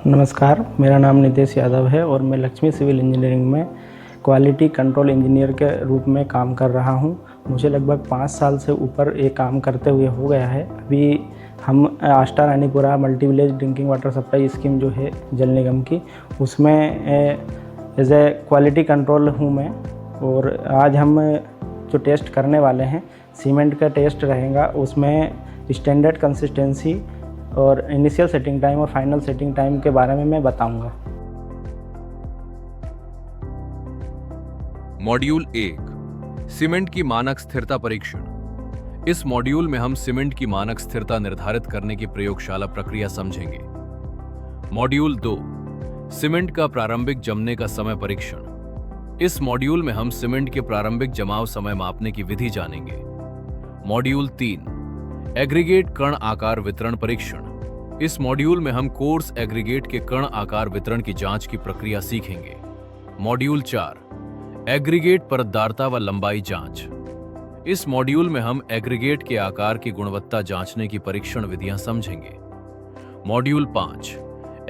नमस्कार, मेरा नाम नितेश यादव है और मैं लक्ष्मी सिविल इंजीनियरिंग में क्वालिटी कंट्रोल इंजीनियर के रूप में काम कर रहा हूं। मुझे लगभग 5 साल से ऊपर ये काम करते हुए हो गया है। अभी हम Ashta Ranipura multi village drinking water supply scheme जो है जल निगम की, उसमें एज ए क्वालिटी कंट्रोल हूं मैं। और आज हम जो टेस्ट करने वाले हैं, सीमेंट का टेस्ट रहेगा। उसमें स्टैंडर्ड कंसिस्टेंसी और इनिशियल सेटिंग टाइम और फाइनल सेटिंग टाइम के बारे में मैं बताऊंगा। मॉड्यूल 1 सीमेंट की मानक स्थिरता परीक्षण। इस मॉड्यूल में हम सीमेंट की मानक स्थिरता निर्धारित करने की प्रयोगशाला प्रक्रिया समझेंगे। मॉड्यूल 2 सीमेंट का प्रारंभिक जमने का समय परीक्षण। इस मॉड्यूल में हम सीमेंट के प्रारंभिक जमाव समय मापने की विधि जानेंगे। मॉड्यूल 3 एग्रीगेट कण आकार वितरण परीक्षण। इस मॉड्यूल में हम कोर्स एग्रीगेट के कण आकार वितरण की जांच की प्रक्रिया सीखेंगे। मॉड्यूल 4 एग्रीगेट परतदारता व लंबाई जांच। इस मॉड्यूल में हम एग्रीगेट के आकार की गुणवत्ता जांचने की परीक्षण विधियां समझेंगे। मॉड्यूल 5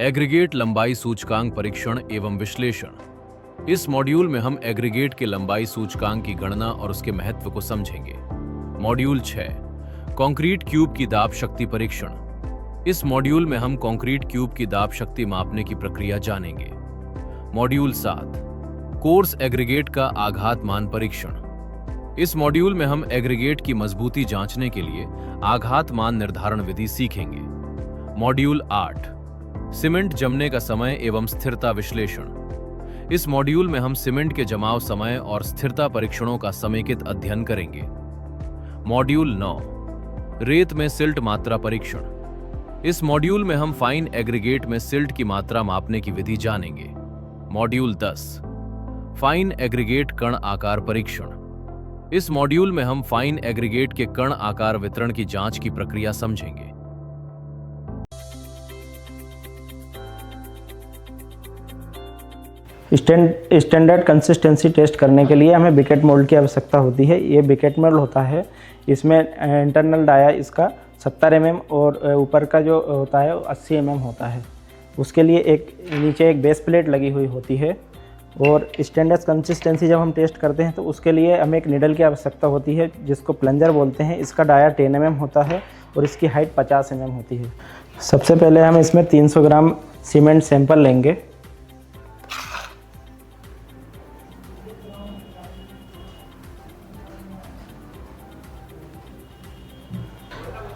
एग्रीगेट लंबाई सूचकांक परीक्षण एवं विश्लेषण। इस मॉड्यूल में हम एग्रीगेट के लंबाई सूचकांक की गणना और उसके महत्व को समझेंगे। मॉड्यूल 6 कंक्रीट क्यूब की दाब शक्ति परीक्षण। इस मॉड्यूल में हम कंक्रीट क्यूब की दाब शक्ति मापने की प्रक्रिया जानेंगे। मॉड्यूल 7 कोर्स एग्रीगेट का आघात मान परीक्षण। इस मॉड्यूल में हम एग्रीगेट की मजबूती जांचने के लिए आघात मान निर्धारण विधि सीखेंगे। मॉड्यूल 8 सीमेंट जमने का समय एवं स्थिरता विश्लेषण। इस मॉड्यूल में हम सीमेंट के जमाव समय और स्थिरता परीक्षणों का समेकित अध्ययन करेंगे। मॉड्यूल 9 रेत में सिल्ट मात्रा परीक्षण। इस मॉड्यूल में हम फाइन एग्रीगेट में सिल्ट की मात्रा मापने की विधि जानेंगे। मॉड्यूल 10 फाइन एग्रीगेट कण आकार परीक्षण। इस मॉड्यूल में हम फाइन एग्रीगेट के कण आकार वितरण की जांच की प्रक्रिया समझेंगे। स्टैंडर्ड कंसिस्टेंसी टेस्ट करने के लिए हमें बिकेट मोल्ड की आवश्यकता होती है। ये बिकेट मोल्ड होता है, इसमें इंटरनल डाया इसका 70 mm और ऊपर का जो होता है 80 mm होता है। उसके लिए एक नीचे एक बेस प्लेट लगी हुई होती है। और स्टैंडर्ड कंसिस्टेंसी जब हम टेस्ट करते हैं तो उसके लिए हमें एक निडल की आवश्यकता होती है, जिसको प्लंजर बोलते हैं। इसका डाया 10 mm होता है और इसकी हाइट 50 mm होती है। सबसे पहले हम इसमें 300 ग्राम सीमेंट सैंपल लेंगे।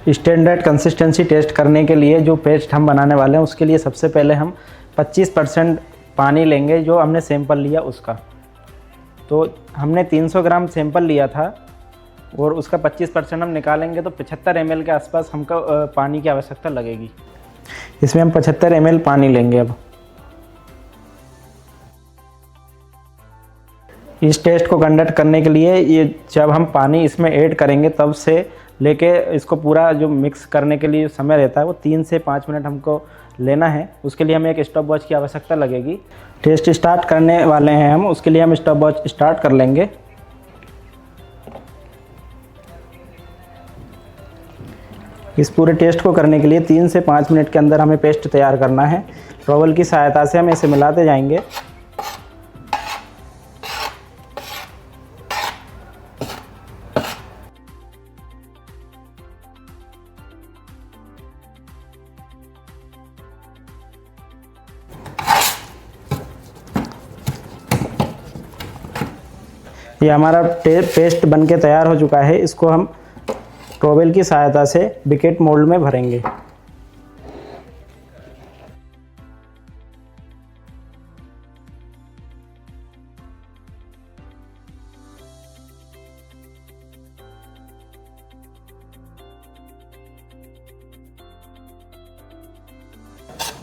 स्टैंडर्ड कंसिस्टेंसी टेस्ट करने के लिए जो पेस्ट हम बनाने वाले हैं, उसके लिए सबसे पहले हम 25% पानी लेंगे जो हमने सैंपल लिया उसका। तो हमने 300 ग्राम सैंपल लिया था और उसका 25% हम निकालेंगे तो 75 ml के आसपास हमको पानी की आवश्यकता लगेगी। इसमें हम 75 ml पानी लेंगे। अब इस टेस्ट को कंडक्ट करने के लिए ये जब हम पानी इसमें ऐड करेंगे तब से लेके इसको पूरा जो मिक्स करने के लिए समय रहता है वो 3 से 5 मिनट हमको लेना है। उसके लिए हमें एक स्टॉप वॉच की आवश्यकता लगेगी। टेस्ट स्टार्ट करने वाले हैं हम, उसके लिए हम स्टॉप वॉच स्टार्ट कर लेंगे। इस पूरे टेस्ट को करने के लिए 3 से 5 मिनट के अंदर हमें पेस्ट तैयार करना है। ट्रॉवल की सहायता से हम इसे मिलाते जाएंगे। ये हमारा पेस्ट बनके तैयार हो चुका है। इसको हम ट्रॉवेल की सहायता से बिकेट मोल्ड में भरेंगे।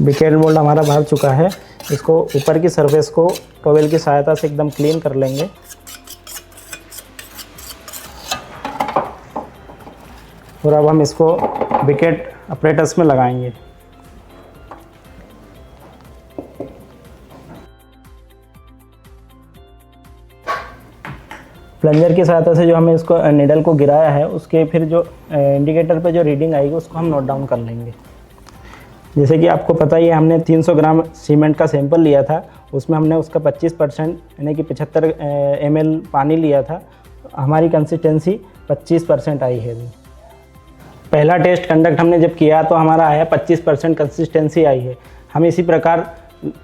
बिकेट मोल्ड हमारा भर चुका है। इसको ऊपर की सरफेस को ट्रॉवेल की सहायता से एकदम क्लीन कर लेंगे। और अब हम इसको बिकेट अपरेटस में लगाएंगे। प्लंजर की सहायता से जो हमें इसको निडल को गिराया है, उसके फिर जो इंडिकेटर पे जो रीडिंग आएगी उसको हम नोट डाउन कर लेंगे। जैसे कि आपको पता ही है, हमने 300 ग्राम सीमेंट का सैंपल लिया था, उसमें हमने उसका 25% यानी कि 75 ml पानी लिया था। हमारी कंसिस्टेंसी 25% आई है। पहला टेस्ट कंडक्ट हमने जब किया तो हमारा आया 25% कंसिस्टेंसी आई है। हम इसी प्रकार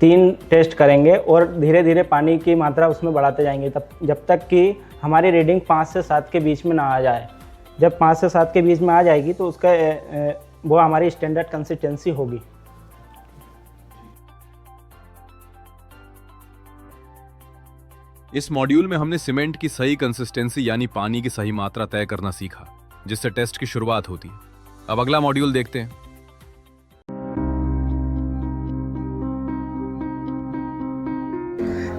3 टेस्ट करेंगे और धीरे धीरे पानी की मात्रा उसमें बढ़ाते जाएंगे जब तक कि हमारी रीडिंग 5 से 7 के बीच में ना आ जाए। जब 5 से 7 के बीच में आ जाएगी तो उसका वो हमारी स्टैंडर्ड कंसिस्टेंसी होगी। इस मॉड्यूल में हमने सीमेंट की सही कंसिस्टेंसी यानी पानी की सही मात्रा तय करना सीखा, जिससे टेस्ट की शुरुआत होती है। अब अगला मॉड्यूल देखते हैं।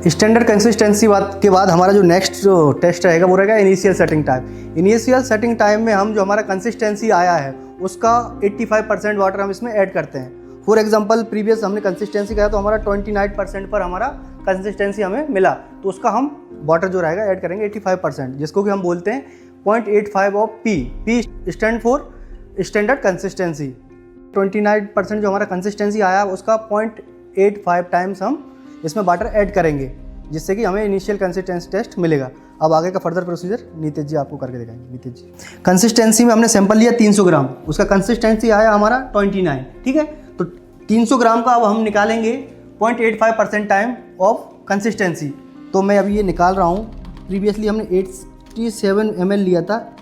स्टैंडर्ड कंसिस्टेंसी के बाद हमारा जो नेक्स्ट टेस्ट रहेगा वो रहेगा initial setting time. Initial setting time में हम जो हमारा कंसिस्टेंसी आया है उसका 85% वाटर हम इसमें ऐड करते हैं। फॉर एग्जांपल प्रीवियस हमने कंसिस्टेंसी किया तो हमारा 29% पर हमारा कंसिस्टेंसी हमें मिला, तो उसका हम वाटर जो रहेगा ऐड करेंगे 85%, जिसको कि हम बोलते हैं 0.85 of P. P stand for standard consistency. 29% जो हमारा कंसिस्टेंसी आया उसका 0.85 टाइम्स हम इसमें वाटर ऐड करेंगे, जिससे कि हमें इनिशियल कंसिस्टेंसी टेस्ट मिलेगा। अब आगे का फर्दर प्रोसीजर नीतीश जी आपको करके दिखाएंगे। नीतीश जी, कंसिस्टेंसी में हमने सैंपल लिया 300 ग्राम, उसका कंसिस्टेंसी आया हमारा 29, ठीक है। तो 300 ग्राम का अब हम निकालेंगे 0.85% टाइम ऑफ कंसिस्टेंसी। तो मैं अभी ये निकाल रहा हूँ। प्रीवियसली हमने 87 ml लिया था,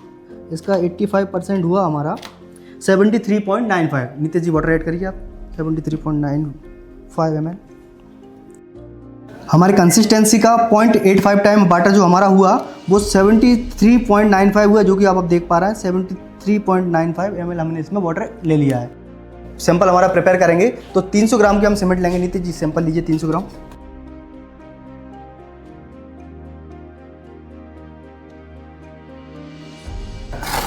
इसका 85% हुआ हमारा 73.95। नीतीश जी वाटर ऐड करिए आप 73.95 ml। हमारी कंसिस्टेंसी का 0.85 टाइम वाटर जो हमारा हुआ वो 73.95 हुआ, जो कि आप अब देख पा रहे हैं 73.95 ml हमने इसमें वाटर ले लिया है। सैंपल हमारा प्रिपेयर करेंगे तो 300 ग्राम के हम सीमेंट लेंगे। नीतीश जी सैंपल लीजिए 300 ग्राम।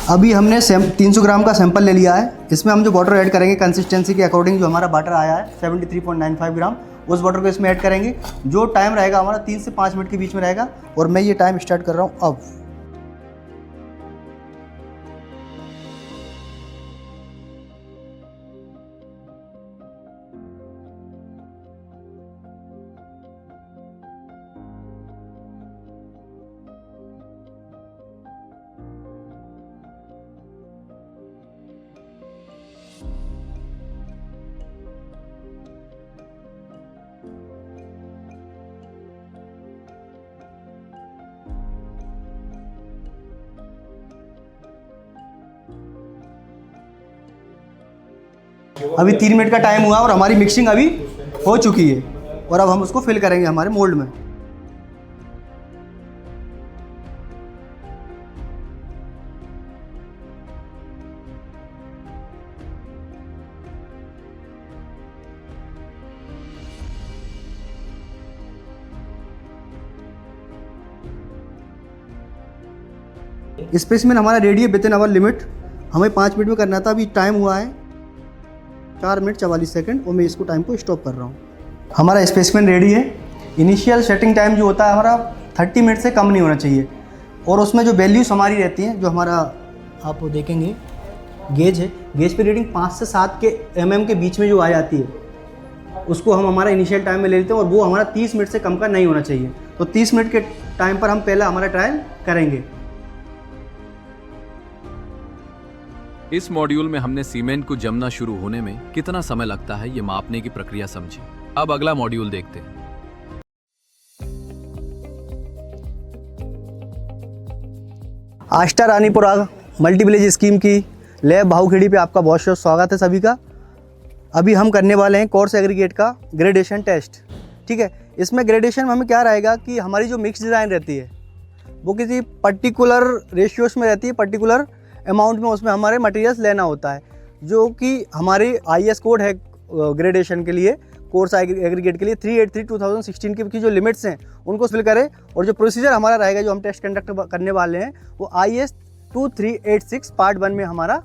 अभी हमने 300 ग्राम का सैंपल ले लिया है। इसमें हम जो वाटर ऐड करेंगे कंसिस्टेंसी के अकॉर्डिंग जो हमारा वाटर आया है 73.95 ग्राम, उस वाटर को इसमें ऐड करेंगे। जो टाइम रहेगा हमारा 3 से 5 मिनट के बीच में रहेगा, और मैं ये टाइम स्टार्ट कर रहा हूँ अब। अभी 3 मिनट का टाइम हुआ और हमारी मिक्सिंग अभी हो चुकी है, और अब हम उसको फिल करेंगे हमारे मोल्ड में। स्पेसिमेन हमारा रेडी है विद इन आवर लिमिट। हमें 5 मिनट में करना था, अभी टाइम हुआ है 4 मिनट 44 सेकंड, और मैं इसको टाइम को स्टॉप कर रहा हूँ। हमारा स्पेसिमेन रेडी है। इनिशियल सेटिंग टाइम जो होता है हमारा 30 मिनट से कम नहीं होना चाहिए, और उसमें जो वैल्यूज़ हमारी रहती हैं, जो हमारा आप देखेंगे गेज है, गेज पे रीडिंग 5 से 7 के mm के बीच में जो आ जाती है उसको हम हमारा इनिशियल टाइम में ले लेते हैं, और वो हमारा 30 मिनट से कम का नहीं होना चाहिए। तो 30 मिनट के टाइम पर हम पहला हमारा ट्रायल करेंगे। इस मॉड्यूल में हमने सीमेंट को जमना शुरू होने में कितना समय लगता है ये मापने की प्रक्रिया समझी। अब अगला मॉड्यूल देखते हैं। आष्टा रानीपुरा मल्टीविलेज स्कीम की लैब भाऊखेड़ी पे आपका बहुत बहुत स्वागत है सभी का। अभी हम करने वाले हैं कोर्स एग्रीगेट का ग्रेडेशन टेस्ट, ठीक है। इसमें ग्रेडेशन में हमें क्या रहेगा कि हमारी जो मिक्स डिज़ाइन रहती है वो किसी पर्टिकुलर रेशियोज में रहती है, पर्टिकुलर अमाउंट में उसमें हमारे मटेरियल्स लेना होता है, जो कि हमारी IS कोड है ग्रेडेशन के लिए, कोर्स एग्रीगेट के लिए 383/2016 की जो लिमिट्स हैं उनको फिल करें। और जो प्रोसीजर हमारा रहेगा, जो हम टेस्ट कंडक्ट करने वाले हैं, वो IS 2386 पार्ट 1 में हमारा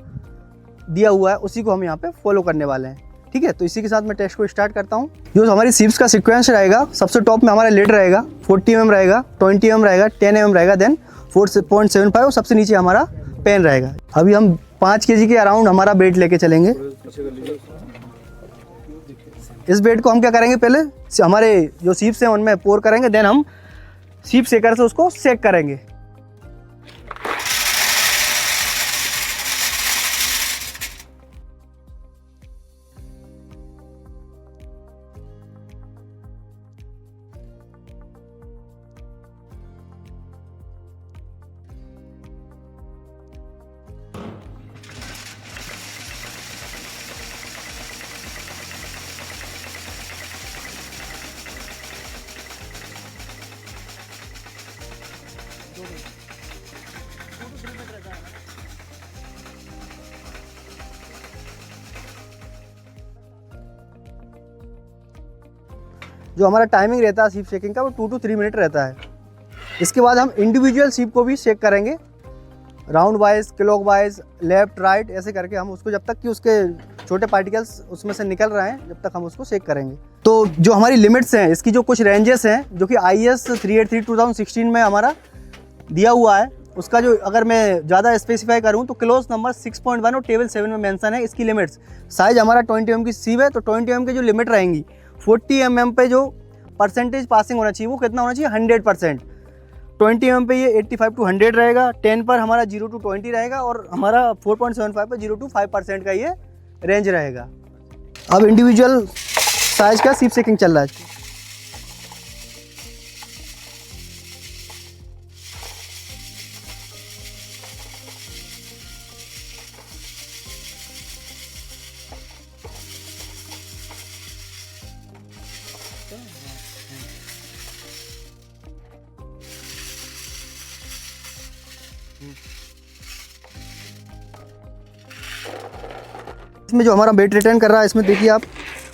दिया हुआ है, उसी को हम यहाँ पे फॉलो करने वाले हैं, ठीक है। तो इसी के साथ मैं टेस्ट को स्टार्ट करता हूँ। जो हमारी सीप्स का सीक्वेंस रहेगा, सबसे टॉप में हमारा लीड रहेगा, 40 mm रहेगा, 20 mm रहेगा, 10 mm रहेगा, देन 4.75, और सबसे नीचे हमारा पेन रहेगा। अभी हम 5 kg के अराउंड हमारा वेट लेके चलेंगे। इस बेड को हम क्या करेंगे, पहले हमारे जो सीप्स हैं उनमें पोर करेंगे, देन हम सीप सेकर से उसको सेक करेंगे। जो हमारा टाइमिंग रहता है सीप शेकिंग का वो 2 to 3 मिनट रहता है। इसके बाद हम इंडिविजुअल सीप को भी शेक करेंगे, round wise, clock wise, left right, ऐसे करके हम उसको जब तक कि उसके छोटे पार्टिकल्स उसमें से निकल रहे हैं जब तक हम उसको शेक करेंगे। तो जो हमारी लिमिट्स हैं, इसकी जो कुछ रेंजेस हैं जो कि IS 383 2016 में हमारा दिया हुआ है, उसका जो अगर मैं ज़्यादा स्पेसिफाई करूँ तो क्लोज नंबर 6.1 और टेबल 7 में मेंशन है इसकी लिमिट्स। साइज हमारा 20 mm की सीप है, तो 20 mm की जो लिमिट रहेंगी, 40 mm पे जो परसेंटेज पासिंग होना चाहिए वो कितना होना चाहिए, 100%। 20 mm पे ये 85 to 100 रहेगा, 10 पर हमारा 0 to 20 रहेगा और हमारा 4.75 पे 0 to 5% का ये रेंज रहेगा। अब इंडिविजुअल साइज का सीप शेकिंग चल रहा है। इसमें जो हमारा वेट रिटर्न कर रहा है, इसमें देखिए आप,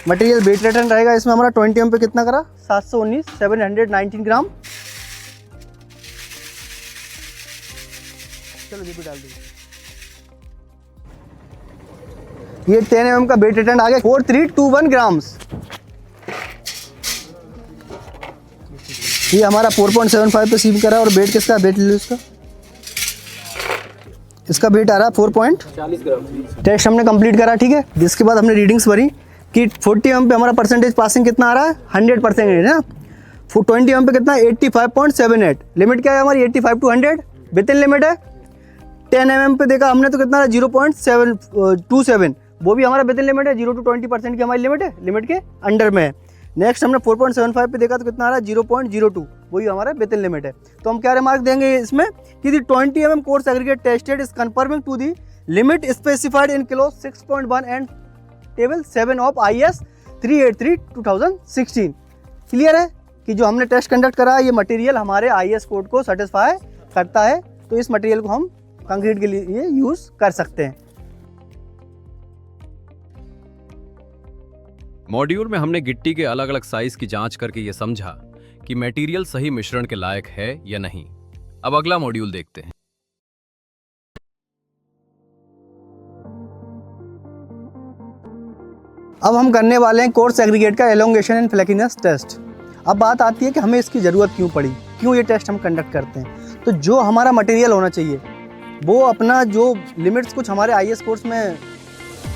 मटेरियल वेट रिटर्न रहेगा इसमें हमारा 20 mm पे कितना करा, 719 719 ग्राम। चलो ये भी डाल दीजिए। ये 10 mm का वेट रिटर्न आ गया 4321 ग्राम्स। ये हमारा 4.75 पे सीम करा और वेट किसका, वेट ले लो इसका, इसका वेट आ रहा है 4.40 ग्राम। टेस्ट हमने कंप्लीट करा, ठीक है। जिसके बाद हमने रीडिंग्स भरी कि 40 mm पे हमारा परसेंटेज पासिंग कितना आ रहा है, 100% है ना। 20 mm पे कितना, 85.78। लिमिट क्या है हमारी, 85 to 100 विद इन लिमिट है। 10 mm पे देखा हमने तो कितना 0.727, वो भी हमारा विद इन लिमिट है। 0 to 20% की हमारी लिमिट है, लिमिट के अंडर में है। नेक्स्ट हमने 4.75 पे देखा तो कितना आ रहा है 0.02, वही हमारा विद इन लिमिट है। तो हम क्या रिमार्क देंगे इसमें कि the 20 mm coarse aggregate tested is confirming to the limit specified in clause 6.1 and table 7 of IS 383 2016। Clear है कि जो हमने टेस्ट कंडक्ट करा ये मटेरियल हमारे IS कोड को सेटिस्फाई करता है, तो इस मटेरियल को हम कंक्रीट के लिए यूज कर सकते हैं। मॉड्यूल में हमने गिट्टी के अलग अलग साइज की जांच करके ये समझा कि मटेरियल सही मिश्रण के लायक है या नहीं। अब अगला मॉड्यूल देखते हैं। अब हम करने वाले हैं कोर्स एग्रीगेट का एलोंगेशन एंड फ्लैकीनेस टेस्ट। अब बात आती है कि हमें इसकी ज़रूरत क्यों पड़ी, क्यों ये टेस्ट हम कंडक्ट करते हैं। तो जो हमारा मटेरियल होना चाहिए वो अपना जो लिमिट्स कुछ हमारे IS कोर्स में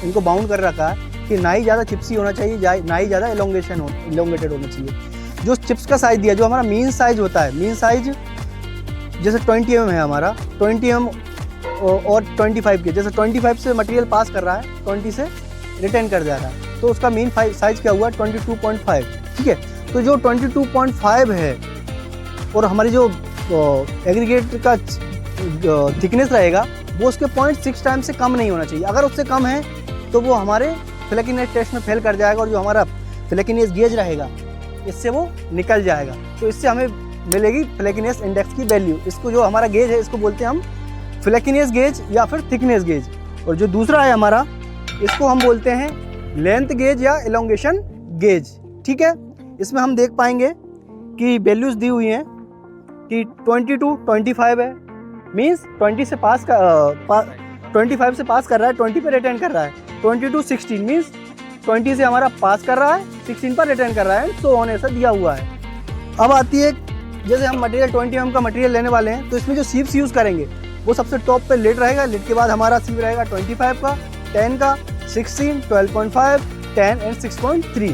इनको बाउंड कर रखा है कि ना ही ज़्यादा चिप्सी होना चाहिए, ना ही ज़्यादा इलोंगेटेड होना चाहिए। जो चिप्स का साइज़ दिया, जो हमारा मीन साइज़ होता है, मीन साइज़ जैसे 20 mm है हमारा, 20 mm और 25 के, जैसे 25 से मटेरियल पास कर रहा है, 20 से रिटर्न कर जा रहा है, तो उसका मीन साइज़ क्या हुआ 22.5, ठीक है। तो जो 22.5 है और हमारी जो एग्रीगेट का थिकनेस रहेगा वो उसके 0.6 टाइम से कम नहीं होना चाहिए। अगर उससे कम है तो वो हमारे फ्लैकीनेस टेस्ट में फेल कर जाएगा और जो हमारा फ्लैकीनेस गेज रहेगा इससे वो निकल जाएगा। तो इससे हमें मिलेगी फ्लैकीनेस इंडेक्स की वैल्यू। इसको जो हमारा गेज है इसको बोलते हैं हम फ्लैकीनेस गेज या फिर थिकनेस गेज। और जो दूसरा है हमारा, इसको हम बोलते हैं लेंथ गेज या एलोंगेशन गेज, ठीक है। इसमें हम देख पाएंगे कि वैल्यूज़ दी हुई हैं कि 20 to 25 है, मीन्स 20 से पास का 25 से पास कर रहा है, 20 पे रिटर्न कर रहा है। 20 to 16 मीन्स 20 से हमारा पास कर रहा है, 16 पर रिटर्न कर रहा है, सो ऑन ऐसा दिया हुआ है। अब आती है, जैसे हम मटेरियल 20 mm का मटेरियल लेने वाले हैं तो इसमें जो सीप्स यूज़ करेंगे वो सबसे टॉप पे लिड रहेगा। लिड के बाद हमारा सीप रहेगा 25 का, 10 का, 16, 12.5, 10 एंड 6.3।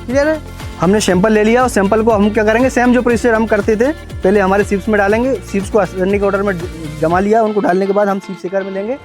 क्लियर है। हमने सैंपल ले लिया और सैंपल को हम क्या करेंगे, सेम जो प्रोसीजर हम करते थे पहले हमारे सीप्स में डालेंगे। सीप्स को रनिंग के ऑर्डर में जमा लिया, उनको डालने के बाद हम सीप सेकर में लेंगे।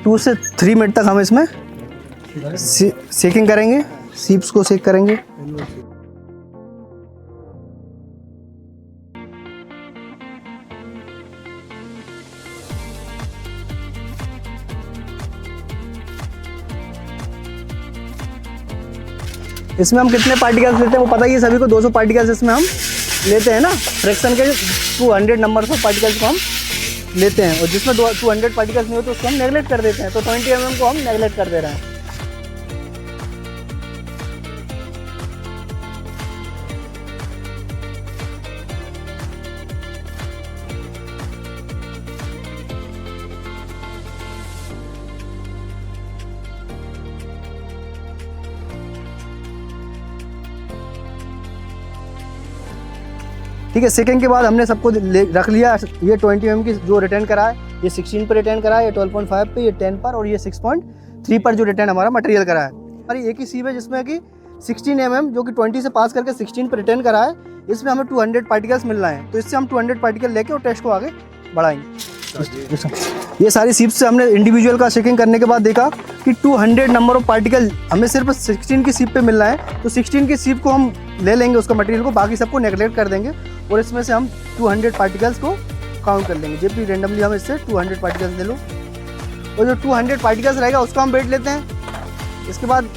टू से 3 मिनट तक हम इसमें सेकिंग करेंगे, सीप्स को सेक करेंगे। इसमें हम कितने पार्टिकल्स लेते हैं वो पता ही है सभी को, 200 पार्टिकल्स इसमें हम लेते हैं ना। फ्रैक्शन के 200 नंबर ऑफ पार्टिकल्स को हम लेते हैं, और जिसमें 200 पार्टिकल्स नहीं होते उसको हम नेगलेक्ट कर देते हैं। तो 20 mm को हम नेगलेक्ट कर दे रहे हैं। ठीक है, सेकंड के बाद हमने सबको रख लिया। ये 20 mm की जो रिटर्न करा है, ये 16 पर रिटर्न करा है, ये 12.5 पे, ये 10 पर, और ये 6.3 पर जो रिटर्न हमारा मटेरियल करा है। हमारी एक ही सीप है जिसमें कि 16 mm जो कि 20 से पास करके 16 पर रिटर्न करा है, इसमें हमें 200 पार्टिकल्स मिल रहे हैं। तो इससे हम 200 पार्टिकल लेके और टेस्ट को आगे बढ़ाएंगे। ये सारी सीप्स से हमने इंडिविजुअल का चेकिंग करने के बाद देखा कि 200 नंबर ऑफ पार्टिकल हमें सिर्फ 16 की सीप पे मिल रहा है। तो 16 की सीप को हम ले लेंगे उसका मटेरियल को, बाकी सबको नेगलेक्ट कर देंगे और इसमें से हम 200 पार्टिकल्स को काउंट कर लेंगे। जब भी रेंडमली हम इससे 200 पार्टिकल्स ले लो, और जो 200 पार्टिकल्स रहेगा उसको हम वेट लेते हैं। इसके बाद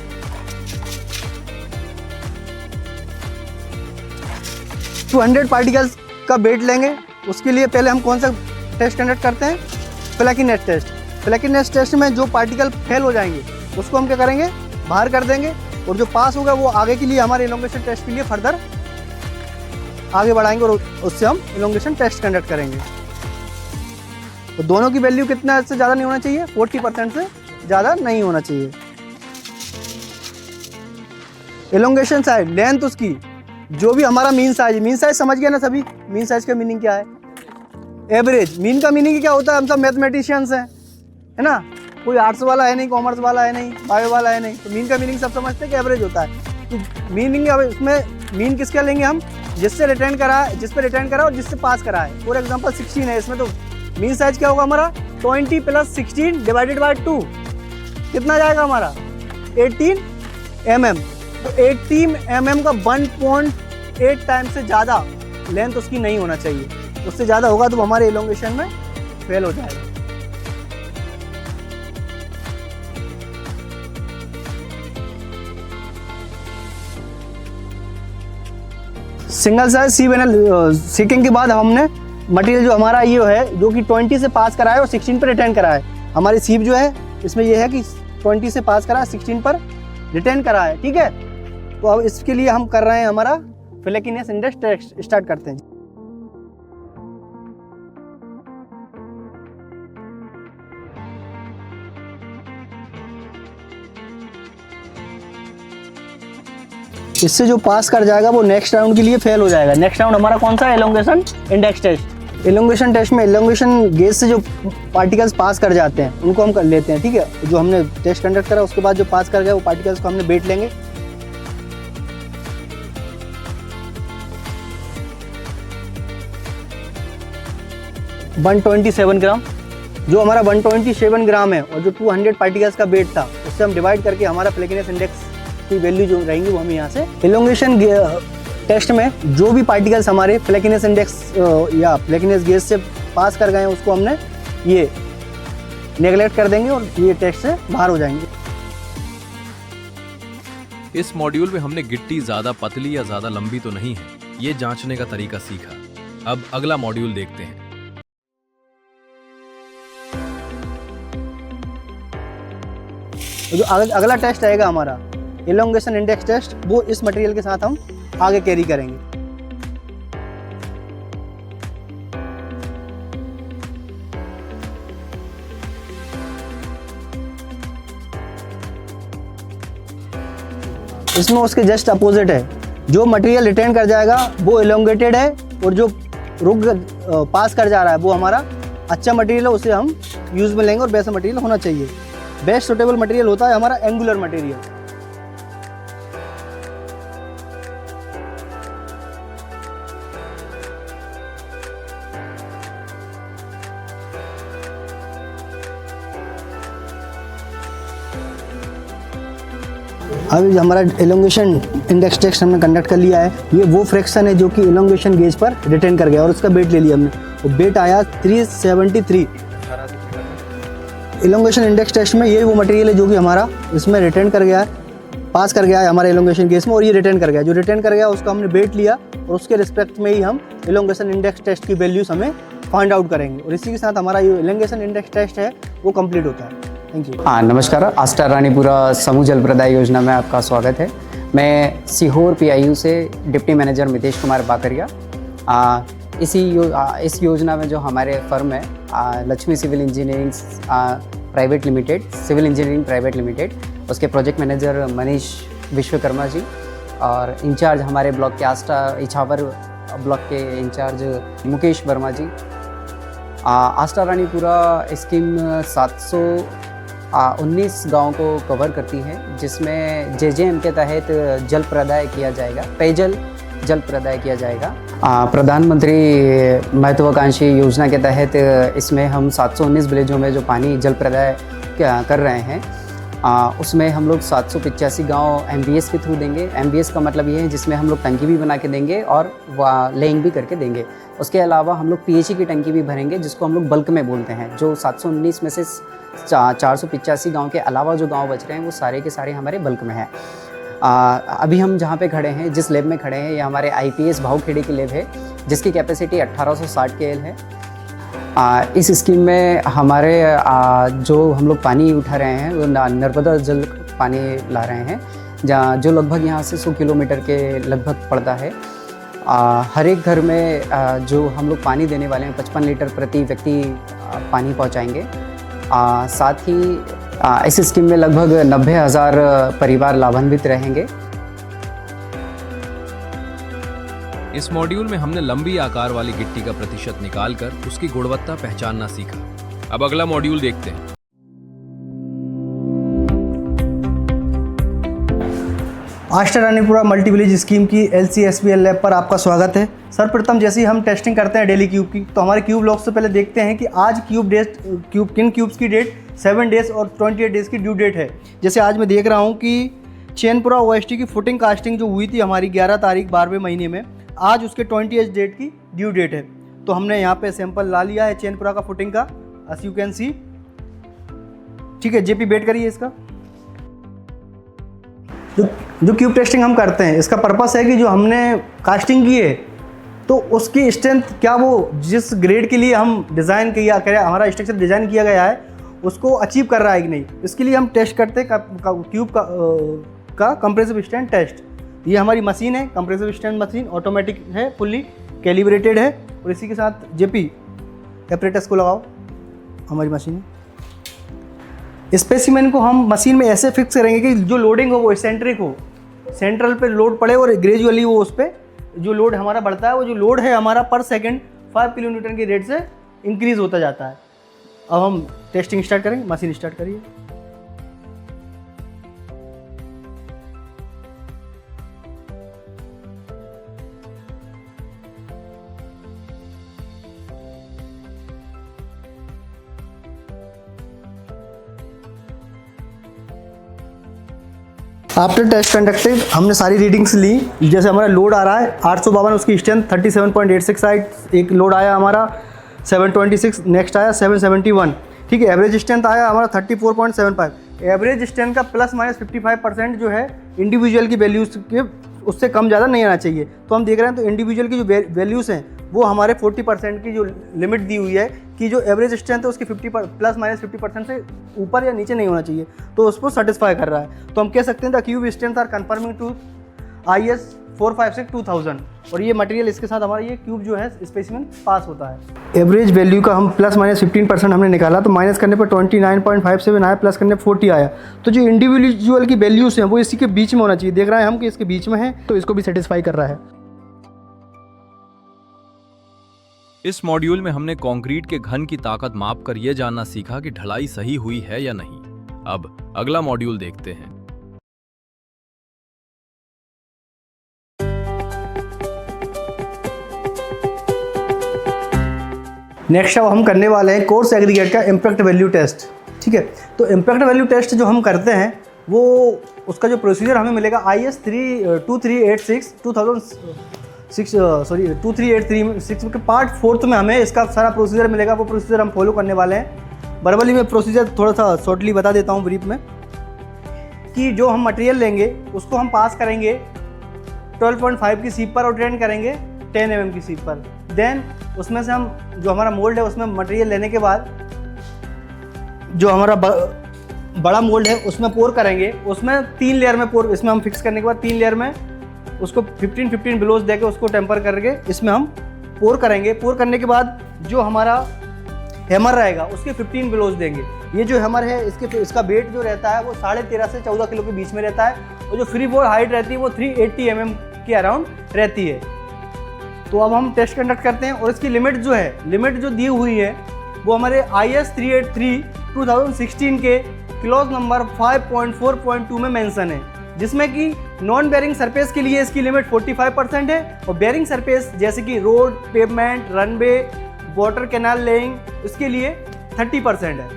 टू 200 पार्टिकल्स का वेट लेंगे। उसके लिए पहले हम कौन सा टेस्ट कंडक्ट करते हैं, फ्लैकीनेस टेस्ट। फ्लैकीनेस टेस्ट में जो पार्टिकल फेल हो जाएंगे उसको हम क्या करेंगे, बाहर कर देंगे, और जो पास होगा वो आगे के लिए हमारे इलोंगेशन टेस्ट के लिए फर्दर आगे बढ़ाएंगे और उससे हम इलोंगेशन टेस्ट कंडक्ट करेंगे। तो दोनों की वैल्यू कितना से ज़्यादा नहीं होना चाहिए, 40% से ज़्यादा नहीं होना चाहिए। इलोंगेशन साइज, लेंथ उसकी जो भी हमारा मीन साइज समझ गया ना सभी। मीन साइज का मीनिंग क्या है, एवरेज। मीन का मीनिंग क्या होता है, हम सब मैथमेटिशियंस हैं, है ना। कोई आर्ट्स वाला है नहीं, कॉमर्स वाला है नहीं, बायो वाला है नहीं। तो मीन का मीनिंग सब समझते हैं कि एवरेज होता है। तो मीनिंग इसमें मीन किसका लेंगे हम, जिससे रिटर्न करा है, जिस पे रिटर्न करा और जिससे पास करा है। फॉर एग्जांपल 16 है इसमें, तो मीन साइज क्या होगा हमारा, 20 + 16 / 2 कितना जाएगा हमारा, 18 mm। तो 18 mm का 1.8 टाइम से ज़्यादा लेंथ उसकी नहीं होना चाहिए। उससे ज़्यादा होगा तो हमारे इलोंगेशन में फेल हो जाएगा। Single size C panel seeking के बाद हमने मटेरियल जो हमारा ये है जो कि 20 से पास करा है और 16 पर रिटर्न करा है। हमारी सीप जो है इसमें ये है कि 20 से पास करा है, 16 पर रिटर्न करा है, ठीक है। तो अब इसके लिए हम कर रहे हैं हमारा फ्लैकीनेस इंडेक्स टेस्ट स्टार्ट करते हैं। इससे जो पास कर जाएगा वो नेक्स्ट राउंड के लिए फेल हो जाएगा। नेक्स्ट राउंड हमारा कौन सा, elongation index test. Elongation test में एलोंगेशन गेज से जो पार्टिकल्स पास कर जाते हैं उनको हम कर लेते हैं, ठीक है। जो हमने टेस्ट कंडक्ट करा उसके बाद जो पास कर गए वो पार्टिकल्स को हमने वेट लेंगे। > 127 ग्राम, जो हमारा 127 ग्राम है और जो 200 पार्टिकल्स का वेट था उससे हम डिवाइड करके हमारा फ्लैकीनेस इंडेक्स की वैल्यू जो रहेंगी वो हम यहाँ से इलोंगेशन टेस्ट में जो भी पार्टिकल्स हमारे फ्लैकीनेस इंडेक्स या फ्लैकीनेस गेज से पास कर गए हैं उसको हमने ये नेगलेक्ट कर देंगे और ये टेस्ट से बाहर हो जाएंगे। इस मॉड्यूल में हमने गिट्टी ज्यादा पतली या ज्यादा लंबी तो नहीं है, ये जांचने का तरीका सीखा। अब अगला मॉड्यूल देखते हैं। जो अगला टेस्ट रहेगा हमारा इलोंगेशन इंडेक्स टेस्ट, वो इस मटेरियल के साथ हम आगे कैरी करेंगे। इसमें उसके जस्ट अपोजिट है। जो मटेरियल रिटेन कर जाएगा वो एलोंगेटेड है, और जो रुक पास कर जा रहा है वो हमारा अच्छा मटेरियल है, उसे हम यूज़ में लेंगे और वैसा मटेरियल होना चाहिए। बेस्ट सुटेबल मटेरियल होता है हमारा एंगुलर मटेरियल। अभी हमारा एलोंगेशन इंडेक्स टेस्ट हमने कंडक्ट कर लिया है। ये वो फ्रैक्शन है जो कि एलोंगेशन गेज पर रिटेन कर गया और उसका वेट ले लिया हमने, और वेट आया 373। एलोंगेशन इंडेक्स टेस्ट में ये वो मटेरियल है जो कि हमारा इसमें रिटेन कर गया है, पास कर गया है हमारे एलोंगेशन गेज में, और ये रिटेन कर गया। जो रिटेन कर गया उसका हमने वेट लिया और उसके रिस्पेक्ट में ही हम एलोंगेशन इंडेक्स टेस्ट की वैल्यूज हमें फाइंड आउट करेंगे, और इसी के साथ हमारा ये एलोंगेशन इंडेक्स टेस्ट है वो कंप्लीट होता है। Thank you. हाँ, नमस्कार। आस्टर रानीपुरा समूह जल प्रदाय योजना में आपका स्वागत है। मैं सीहोर PIU से डिप्टी मैनेजर मितेश कुमार बाकरिया। इस योजना में जो हमारे फर्म है Lakshmi civil engineering private limited, civil engineering private limited, उसके प्रोजेक्ट मैनेजर मनीष विश्वकर्मा जी, और इंचार्ज हमारे ब्लॉक के इछावर ब्लॉक के इंचार्ज मुकेश वर्मा जी। आस्टर रानीपुरा स्कीम 719 गाँव को कवर करती है, जिसमें JJM के तहत जल प्रदाय किया जाएगा, पेयजल जल प्रदाय किया जाएगा। प्रधानमंत्री महत्वाकांक्षी योजना के तहत इसमें हम 719 विलेजों में जो पानी जल प्रदाय कर रहे हैं, उसमें हम लोग 785 गांव MBS के थ्रू देंगे। MBS का मतलब ये है जिसमें हम लोग टंकी भी बना के देंगे और लेइंग भी करके देंगे। उसके अलावा हम लोग PHE की टंकी भी भरेंगे, जिसको हम लोग बल्क में बोलते हैं। जो 719 में से 485 गांव के अलावा जो गांव बच रहे हैं वो सारे के सारे हमारे बल्क में हैं। अभी हम जहाँ पे खड़े हैं, जिस लैब में खड़े हैं, ये हमारे IPS भावखेड़ी की लैब है, जिसकी कैपेसिटी 1860 KL है। इस स्कीम में हमारे जो हम लोग पानी उठा रहे हैं वो नर्मदा जल पानी ला रहे हैं, जो लगभग यहाँ से 100 किलोमीटर के लगभग पड़ता है। हर एक घर में जो हम लोग पानी देने वाले हैं 55 लीटर प्रति व्यक्ति पानी पहुँचाएंगे। साथ ही इस स्कीम में लगभग 90,000 परिवार लाभान्वित रहेंगे। इस मॉड्यूल में हमने लंबी आकार वाली गिट्टी का प्रतिशत निकालकर उसकी गुणवत्ता पहचानना सीखा। अब अगला मॉड्यूल देखते हैं। आस्टर रानीपुरा मल्टी विलेज स्कीम की LCSBL लैब पर आपका स्वागत है। सर्वप्रथम जैसे ही हम टेस्टिंग करते हैं डेली क्यूब की, तो हमारे क्यूब लॉग से पहले देखते हैं कि आज किन क्यूब्स की डेट 7 डेज और 28 डेज़ की ड्यू डेट है। जैसे आज मैं देख रहा हूँ कि चैनपुरा OST की फुटिंग कास्टिंग जो हुई थी हमारी 11 तारीख 12वें महीने में, आज उसके 28 डेट की ड्यू डेट है। तो हमने यहाँ पे सैंपल ला लिया है चैनपुरा का फुटिंग का, as you can see। ठीक है, JP वेट करिए। इसका जो क्यूब टेस्टिंग हम करते हैं, इसका पर्पस है कि जो हमने कास्टिंग की है तो उसकी स्ट्रेंथ क्या वो जिस ग्रेड के लिए हम डिज़ाइन किया हमारा स्ट्रक्चर डिज़ाइन किया गया है उसको अचीव कर रहा है कि नहीं, इसके लिए हम टेस्ट करते हैं क्यूब का कंप्रेसिव स्ट्रेंथ टेस्ट। ये हमारी मशीन है, कंप्रेसिव स्ट्रेंथ मशीन, ऑटोमेटिक है, फुल्ली कैलिब्रेटेड है, और इसी के साथ JP एपरेटस को लगाओ। हमारी मशीन है, स्पेसिमेन को हम मशीन में ऐसे फिक्स करेंगे कि जो लोडिंग हो वो एसेंट्रिक हो, सेंट्रल पे लोड पड़े और ग्रेजुअली वो उस पर जो लोड हमारा बढ़ता है, वो जो लोड है हमारा पर सेकंड 5 किलोन्यूटन की रेट से इंक्रीज़ होता जाता है। अब हम टेस्टिंग स्टार्ट करेंगे। मशीन स्टार्ट करिए। आफ्टर टेस्ट कंडक्टेड हमने सारी रीडिंग्स ली। जैसे हमारा लोड आ रहा है 852, उसकी स्ट्रेंथ 37.86 साइड एक लोड आया हमारा 726, नेक्स्ट आया 771। ठीक है, एवरेज स्ट्रेंथ आया हमारा 34.75। एवरेज स्ट्रेंथ का ±55% जो है इंडिविजुअल की वैल्यूज़ के उससे कम ज़्यादा नहीं आना चाहिए। तो हम देख रहे हैं तो इंडिविजुअल की जो वैल्यूज़ हैं वो हमारे 40% की जो लिमिट दी हुई है कि जो एवरेज स्ट्रेंथ है उसकी ±50% से ऊपर या नीचे नहीं होना चाहिए, तो उसको सेटिस्फाई कर रहा है। तो हम कह सकते हैं the cube strength are confirming to IS 456-2000 और ये मटेरियल इसके साथ हमारा ये क्यूब जो है स्पेसिमेन पास होता है। एवरेज वैल्यू का हम ±15% हमने निकाला तो माइनस करने पर 29.57 आया, प्लस करने पर 40 आया। तो जो इंडिविजुअल की वैल्यूज़ हैं वो इसी के बीच में होना चाहिए। देख रहे हैं हम कि इसके बीच में है तो इसको भी सेटिस्फाई कर रहा है। इस मॉड्यूल में हमने कंक्रीट के घन की ताकत माप कर यह जानना सीखा कि ढलाई सही हुई है या नहीं। अब अगला मॉड्यूल देखते हैं। नेक्स्ट अब हम करने वाले हैं कोर्स एग्रीगेट का इम्पैक्ट वैल्यू टेस्ट। ठीक है, तो इम्पैक्ट वैल्यू टेस्ट जो हम करते हैं वो उसका जो प्रोसीजर हमें मिलेगा IS 2383 के पार्ट 4 में हमें इसका सारा प्रोसीजर मिलेगा। वो प्रोसीजर हम फॉलो करने वाले हैं। वर्बली में प्रोसीजर थोड़ा सा शॉर्टली बता देता हूँ ब्रीफ में, कि जो हम मटेरियल लेंगे उसको हम पास करेंगे 12.5 की सीप पर और ट्रेन करेंगे 10 mm की सीप पर। देन उसमें से हम जो हमारा मोल्ड है उसमें मटेरियल लेने के बाद जो हमारा बड़ा मोल्ड है उसमें पोर करेंगे। उसमें 3 लेयर में पोर, इसमें हम फिक्स करने के बाद 3 लेयर में उसको 15 ब्लोज देके उसको टेम्पर करके इसमें हम पोर करेंगे। पोर करने के बाद जो हमारा हैमर रहेगा उसके 15 ब्लोज देंगे। ये जो हैमर है इसका वेट जो रहता है वो 13.5 से 14 किलो के बीच में रहता है और जो फ्री बोर्ड हाइट रहती है वो 380 mm के अराउंड रहती है। तो अब हम टेस्ट कंडक्ट करते हैं और इसकी लिमिट जो दी हुई है वो हमारे IS 383/2016 के क्लॉज नंबर 5.4.2 में मेंशन है, जिसमें कि नॉन बेयरिंग सरफेस के लिए इसकी लिमिट 45% है और बेयरिंग सरफेस जैसे कि road, pavement, runway, water canal laying इसके लिए 30% है।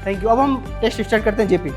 Thank you. अब हम टेस्ट स्टार्ट करते हैं जेपी।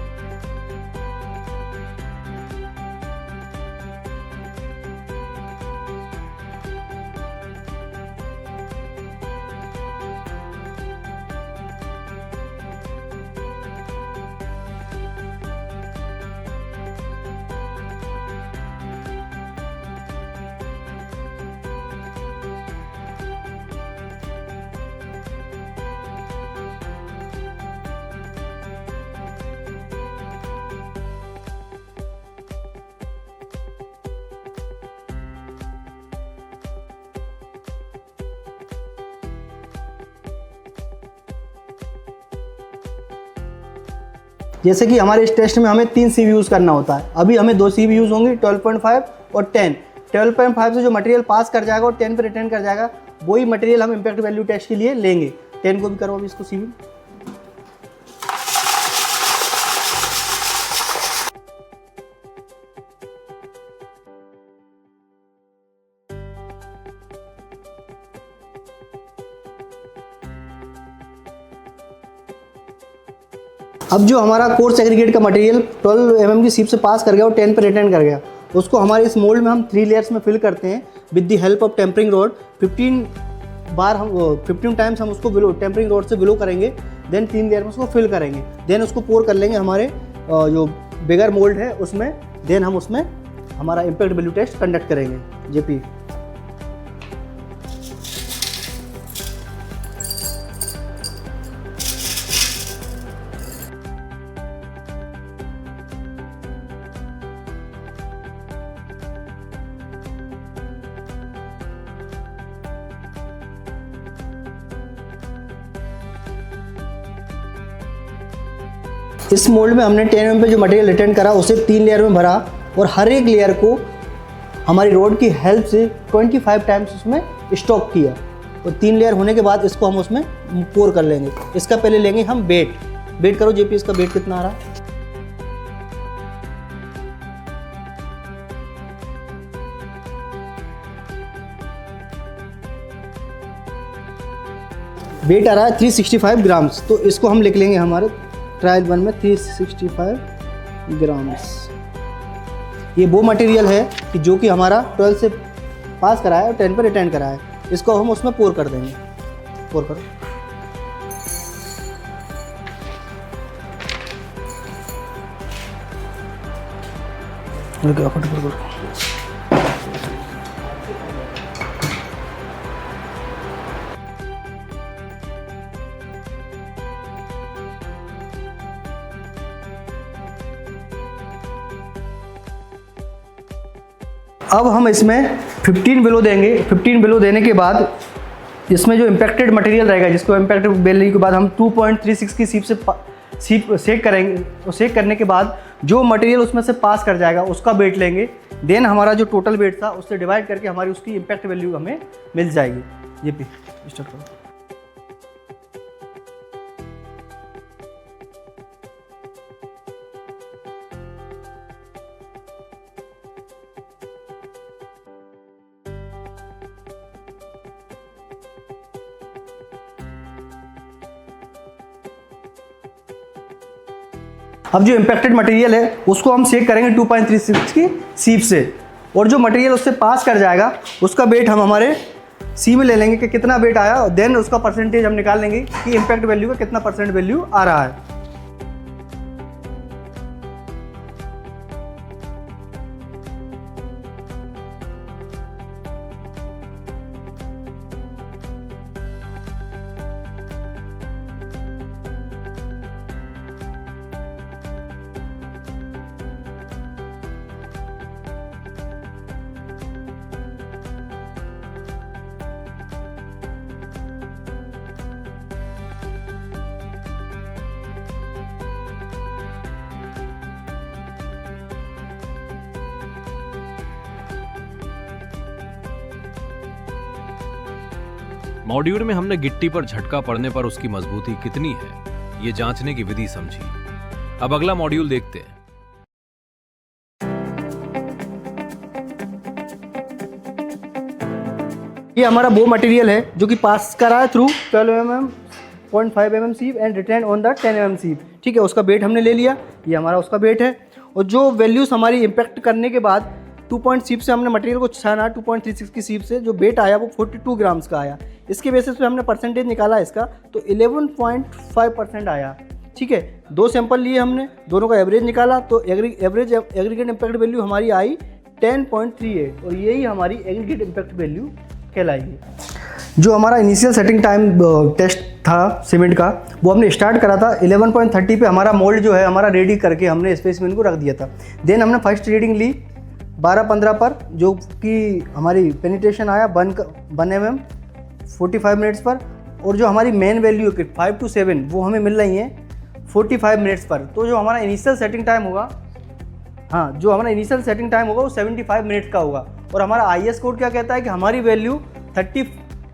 जैसे कि हमारे इस टेस्ट में हमें 3 सीव यूज़ करना होता है। अभी हमें 2 सीव यूज़ होंगी, 12.5 और 10। 12.5 से जो मटेरियल पास कर जाएगा और 10 पे रिटर्न कर जाएगा वही मटेरियल हम इम्पैक्ट वैल्यू टेस्ट के लिए लेंगे। 10 को भी करो अभी इसको सीव। अब जो हमारा कोर्स एग्रीगेट का मटेरियल 12 mm की सीप से पास कर गया और 10 पे रिटर्न कर गया, उसको हमारे इस मोल्ड में हम 3 लेयर्स में फिल करते हैं with the help of tempering rod. 15 times हम उसको बिलो टेम्परिंग रॉड से बिलो करेंगे। देन 3 लेयर में उसको फिल करेंगे। देन उसको पोर कर लेंगे हमारे जो बिगर मोल्ड है उसमें। देन हम उसमें हमारा इम्पैक्ट वैल्यू टेस्ट कंडक्ट करेंगे जेपी। इस मोल्ड में हमने 10 mm पे जो मटेरियल रिटर्न करा उसे 3 लेयर में भरा और हर एक लेयर को हमारी रोड की हेल्प से 25 टाइम्स उसमें स्टॉक किया। और 3 लेयर होने के बाद इसको हम उसमें पोर कर लेंगे। इसका पहले लेंगे हम वेट करो जेपी, इसका वेट कितना आ रहा है। वेट आ रहा है 365 ग्राम्स। तो इसको हम लिख लेंगे हमारे ट्रायल 1 में 365 ग्राम्स। ये वो मटेरियल है कि जो कि हमारा 12 से पास करा है और 10 पर रिटर्न करा है। इसको हम उसमें पोर कर देंगे। पोर करो। अब हम इसमें 15 बिलो देंगे। 15 बिलो देने के बाद इसमें जो इम्पैक्टेड मटेरियल रहेगा, जिसको इम्पैक्टेड बेलने के बाद हम 2.36 की सीप सेक करेंगे। तो सेक करने के बाद जो मटेरियल उसमें से पास कर जाएगा उसका वेट लेंगे। देन हमारा जो टोटल वेट था उससे डिवाइड करके हमारी उसकी इम्पैक्ट वैल्यू हमें मिल जाएगी। ये पे स्टार्ट करो। अब जो इम्पैक्टेड मटेरियल है उसको हम सेक करेंगे 2.36 की सीप से, और जो मटेरियल उससे पास कर जाएगा उसका वेट हम हमारे सी में ले लेंगे कि कितना वेट आया, और देन उसका परसेंटेज हम निकाल लेंगे कि इम्पैक्ट वैल्यू का कितना परसेंट वैल्यू आ रहा है। मॉड्यूल में हमने गिट्टी पर झटका पड़ने पर उसकी मजबूती कितनी है, ये जांचने की विधि समझी। अब अगला मॉड्यूल देखते हैं। ये हमारा वो मटेरियल है जो कि पास करा है through 12 mm 0.5 mm sieve and retained on the 10 mm सीप। ठीक है, उसका वेट हमने ले लिया, ये हमारा उसका वेट है। और जो वैल्यूज हमारी इम्पैक्ट करने के बाद 2 सीप से हमने मटेरियल को छाना, 2.36 की सीप से जो वेट आया वो 42 ग्राम्स का आया। इसके बेसिस पे हमने परसेंटेज निकाला इसका, तो 11.5% आया। ठीक है, 2 सैंपल लिए हमने, दोनों का एवरेज निकाला, तो एवरेज एग्रीगेट इम्पैक्ट वैल्यू हमारी आई 10.38, और यही हमारी एग्रीगेट इम्पैक्ट वैल्यू कहलाएगी। जो हमारा इनिशियल सेटिंग टाइम टेस्ट था सीमेंट का, वो हमने स्टार्ट करा था 11.30 पे। हमारा मोल्ड जो है हमारा रेडी करके हमने स्पेसिमेन को रख दिया था। देन हमने फर्स्ट रीडिंग ली 12-15 पर, जो कि हमारी पेनिट्रेशन आया 1 mm 45 मिनट्स पर, और जो हमारी मेन वैल्यू है 5 to 7 वो हमें मिल रही है 45 मिनट्स पर। तो जो हमारा इनिशियल सेटिंग टाइम होगा, हाँ, जो हमारा इनिशियल सेटिंग टाइम होगा वो 75 मिनट का होगा। और हमारा IS कोड क्या कहता है कि हमारी वैल्यू 30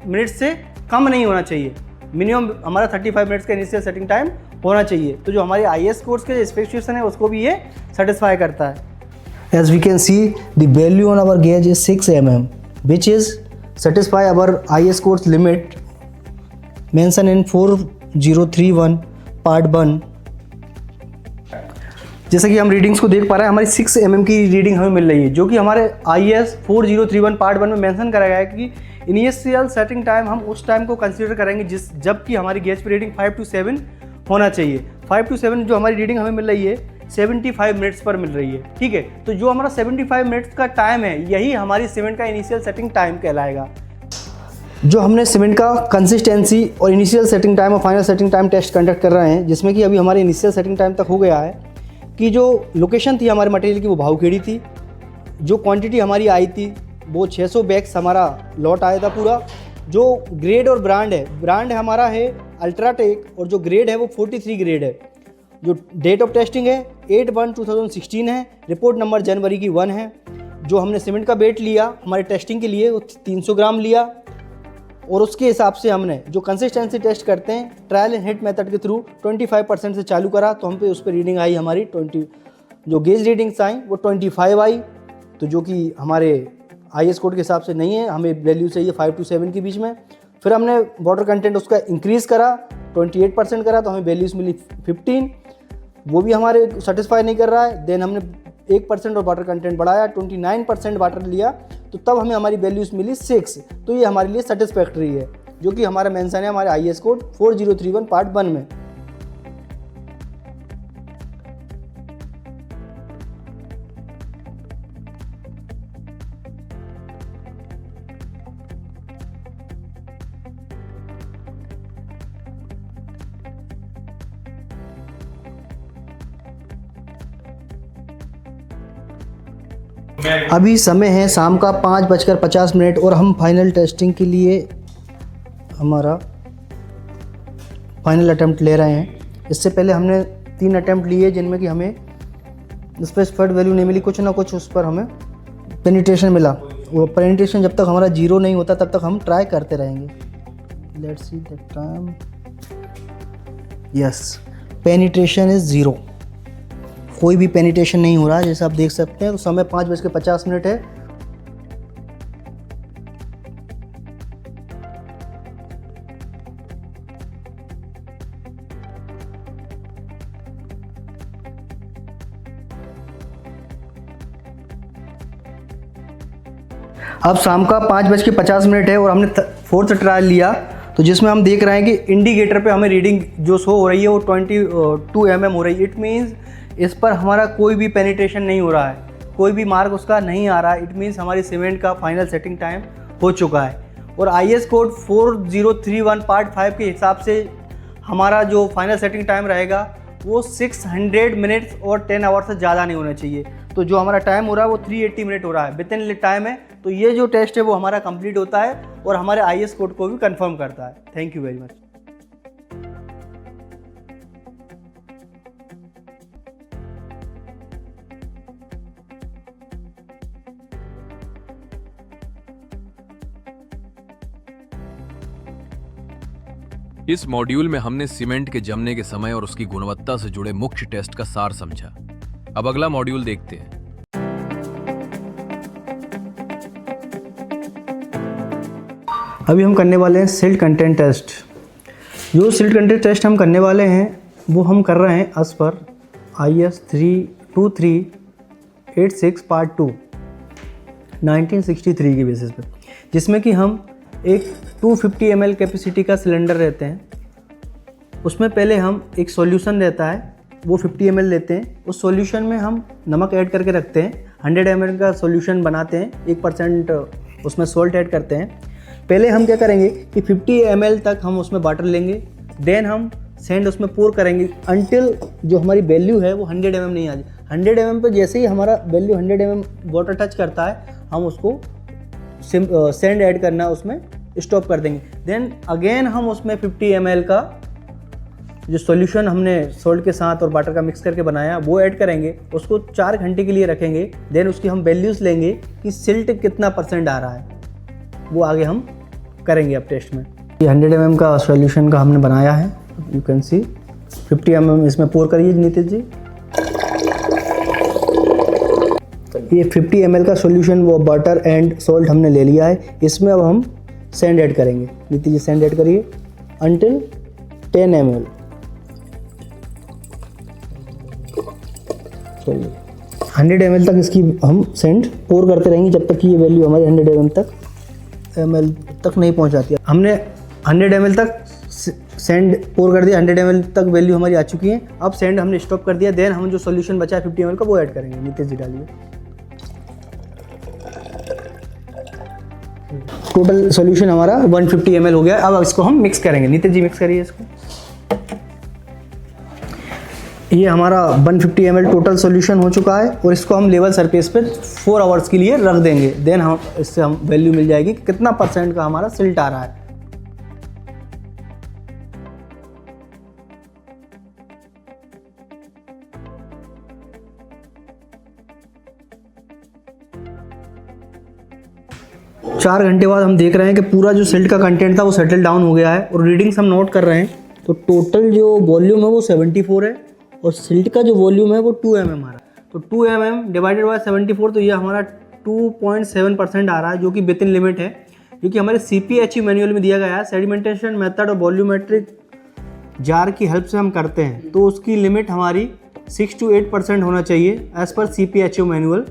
मिनट से कम नहीं होना चाहिए, मिनिमम हमारा 35 मिनट्स का इनिशियल सेटिंग टाइम होना चाहिए। तो जो हमारे IS कोड्स के स्पेसिफिकेशन है उसको भी ये सेटिस्फाई करता है। As we can see, the value on our gauge is 6 mm, which is satisfy our IS codes limit mentioned in 4031 part 1। जैसा कि हम रीडिंग्स को देख पा रहे हैं, हमारी 6 mm की रीडिंग हमें मिल रही है, जो कि हमारे IS 4031 पार्ट 1 में मेंशन करा गया है कि इनिशियल सेटिंग टाइम हम उस टाइम को कंसीडर करेंगे जबकि हमारी गेज पे रीडिंग 5 to 7 होना चाहिए। 5 to 7 जो हमारी रीडिंग हमें मिल रही है 75 मिनट्स पर मिल रही है। ठीक है, तो जो हमारा 75 मिनट्स का टाइम है यही हमारी सीमेंट का इनिशियल सेटिंग टाइम कहलाएगा। जो हमने सीमेंट का कंसिस्टेंसी और इनिशियल सेटिंग टाइम और final setting time test conduct कर रहे हैं, जिसमें कि अभी हमारे इनिशियल सेटिंग टाइम तक हो गया है कि जो लोकेशन थी हमारे मटेरियल की वो भावखेड़ी थी। जो क्वांटिटी हमारी आई थी वो 600 बैग्स हमारा लॉट आया था पूरा। जो ग्रेड और ब्रांड हमारा है अल्ट्राटेक, और जो ग्रेड है वो 43 ग्रेड है। जो डेट ऑफ टेस्टिंग है 8/1/2016 है। रिपोर्ट नंबर जनवरी की 1 है। जो हमने सीमेंट का वेट लिया हमारे टेस्टिंग के लिए वो 300 ग्राम लिया, और उसके हिसाब से हमने जो कंसिस्टेंसी टेस्ट करते हैं ट्रायल एंड हिट मेथड के थ्रू 25% से चालू करा, तो हम पे उस पर रीडिंग आई हमारी 20। जो गेज रीडिंग्स आई वो 25 आई, तो जो कि हमारे IS कोड के हिसाब से नहीं है, हमें वैल्यू चाहिए 5 to 7 के बीच में। फिर हमने वाटर कंटेंट उसका इंक्रीज़ करा 28% करा, तो हमें वैल्यूज़ मिली 15, वो भी हमारे सेटिस्फाई नहीं कर रहा है। देन हमने 1% और वाटर कंटेंट बढ़ाया, 29% वाटर लिया, तो तब हमें हमारी वैल्यूज़ मिली 6। तो ये हमारे लिए सेटिस्फैक्ट्री है, जो कि हमारा मेंशन है हमारे IS कोड 4031 पार्ट 1 में। अभी समय है शाम का 5:50 और हम फाइनल टेस्टिंग के लिए हमारा फाइनल अटेम्प्ट ले रहे हैं। इससे पहले हमने 3 अटेम्प्ट लिए जिनमें कि हमें स्पेसिफाइड वैल्यू नहीं मिली, कुछ ना कुछ उस पर हमें पेनिट्रेशन मिला। वो पेनिट्रेशन जब तक हमारा 0 नहीं होता तब तक हम ट्राई करते रहेंगे। Let's see the time. Yes, penetration is 0, कोई भी पेनिट्रेशन नहीं हो रहा है जैसे आप देख सकते हैं। तो समय 5:50 है। अब शाम का 5:50 है और हमने 4th ट्रायल लिया, तो जिसमें हम देख रहे हैं कि इंडिकेटर पे हमें रीडिंग जो शो हो रही है वो 22 mm हो रही है। इट मीन्स इस पर हमारा कोई भी पेनिट्रेशन नहीं हो रहा है, कोई भी मार्क उसका नहीं आ रहा है। इट मीन्स हमारी सीमेंट का फाइनल सेटिंग टाइम हो चुका है। और IS कोड 4031 पार्ट 5 के हिसाब से हमारा जो फाइनल सेटिंग टाइम रहेगा वो 600 मिनट्स और 10 आवर से ज़्यादा नहीं होना चाहिए। तो जो हमारा टाइम हो रहा है वो 380 मिनट हो रहा है, विद इन टाइम है। तो ये जो टेस्ट है वो हमारा कंप्लीट होता है और हमारे IS कोड को भी कंफर्म करता है। Thank you very much. इस मॉड्यूल में हमने सीमेंट के जमने के समय और उसकी गुणवत्ता से जुड़े मुख्य टेस्ट का सार समझा। अब अगला मॉड्यूल देखते हैं। अभी हम करने वाले हैं सिल्ट कंटेंट टेस्ट। जो सिल्ट कंटेंट टेस्ट हम करने वाले हैं वो हम कर रहे हैं एज पर IS 32386 पार्ट 2 1963 की बेसिस पे, जिसमें कि हम एक 250 ml कैपेसिटी का सिलेंडर रहते हैं। उसमें पहले हम एक सॉल्यूशन रहता है वो 50 ml लेते हैं। उस सॉल्यूशन में हम नमक ऐड करके रखते हैं। 100 ml का सॉल्यूशन बनाते हैं, 1% उसमें सॉल्ट ऐड करते हैं। पहले हम क्या करेंगे कि 50 ml तक हम उसमें वाटर लेंगे, देन हम सैंड उसमें पोर करेंगे अनटिल जो हमारी वैल्यू है वो 100 mm नहीं आ जाए। 100 mm पर जैसे ही हमारा वैल्यू 100 mm वाटर टच करता है हम उसको सैंड ऐड करना उसमें स्टॉप कर देंगे। देन अगेन हम उसमें 50 ml का जो सॉल्यूशन हमने सॉल्ट के साथ और वाटर का मिक्स करके बनाया वो ऐड करेंगे, उसको 4 घंटे के लिए रखेंगे। देन उसकी हम वैल्यूज़ लेंगे कि सिल्ट कितना % आ रहा है, वो आगे हम करेंगे अब टेस्ट में। ये 100 mm का सॉल्यूशन का हमने बनाया है, यू कैन सी। 50 mm इसमें पोर करिए नीतीश जी। ये 50 ml का सॉल्यूशन वो वाटर एंड सॉल्ट हमने ले लिया है। इसमें अब हम सैंड ऐड करेंगे। नीतीश जी सैंड ऐड करिए अंटिल 10 ml। चलिए 100 ml तक इसकी हम सैंड पोर करते रहेंगे जब तक कि ये वैल्यू हमारी 100 ml तक नहीं पहुंच जाती है। हमने 100 ml तक सैंड पोर कर दिया, 100 ml तक वैल्यू हमारी आ चुकी है। अब सैंड हमने स्टॉप कर दिया। देन हम जो सॉल्यूशन बचा है 50 ml का वो ऐड करेंगे। नीतीश जी डालिए। टोटल सॉल्यूशन हमारा 150 ml हो गया। अब इसको हम मिक्स करेंगे। नीतीश जी मिक्स करिए इसको। ये हमारा 150 ml टोटल सॉल्यूशन हो चुका है और इसको हम लेवल सरफेस पे 4 आवर्स के लिए रख देंगे। देन हम इससे हम वैल्यू मिल जाएगी कि कितना % का हमारा सिल्ट आ रहा है। चार घंटे बाद हम देख रहे हैं कि पूरा जो सिल्ट का कंटेंट था वो सेटल डाउन हो गया है और रीडिंग्स हम नोट कर रहे हैं। तो टोटल जो वॉल्यूम है वो 74 है और सिल्ट का जो वॉल्यूम है वो 2 mm आ रहा है। तो 2 mm डिवाइडेड बाय 74, तो ये हमारा 2.7% आ रहा है, जो कि विद इन लिमिट है, क्योंकि हमारे CPHE मैनुअल में दिया गया है सेडिमेंटेशन मेथड और वॉल्यूमेट्रिक जार की हेल्प से हम करते हैं। तो उसकी लिमिट हमारी 6 to 8% होना चाहिए एज पर CPHE मैनुअल।